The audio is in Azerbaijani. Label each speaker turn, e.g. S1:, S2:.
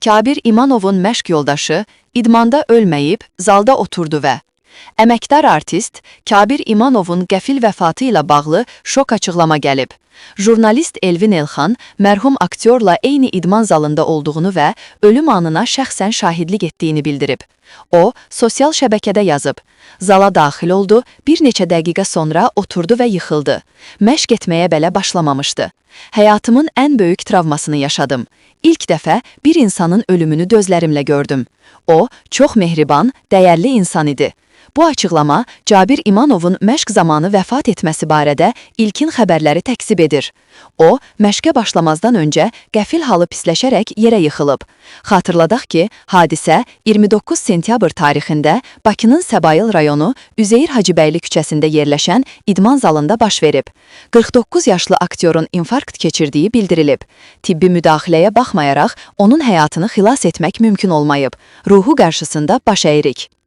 S1: Kabir İmanovun məşq yoldaşı idmanda ölməyib, zalda oturdu və əməkdar artist Kabir İmanovun qəfil vəfatı ilə bağlı şok açıqlama gəlib. Jurnalist Elvin Elxan mərhum aktyorla eyni idman zalında olduğunu və ölüm anına şəxsən şahidlik etdiyini bildirib. O, sosial şəbəkədə yazıb. Zala daxil oldu, bir neçə dəqiqə sonra oturdu və yıxıldı. Məşq etməyə belə başlamamışdı. Həyatımın ən böyük travmasını yaşadım. İlk dəfə bir insanın ölümünü gözlərimlə gördüm. O, çox mehriban, dəyərli insan idi. Bu açıqlama Cabir İmanovun məşq zamanı vəfat etməsi barədə ilkin xəbərləri təksib edir. O, məşqə başlamazdan öncə qəfil halı pisləşərək yerə yıxılıb. Xatırladaq ki, hadisə 29 sentyabr tarixində Bakının Səbail rayonu Üzeyir Hacıbəyli küçəsində yerləşən idman zalında baş verib. 49 yaşlı aktyorun infarkt keçirdiyi bildirilib. Tibbi müdaxiləyə baxmayaraq onun həyatını xilas etmək mümkün olmayıb. Ruhu qarşısında baş əyirik.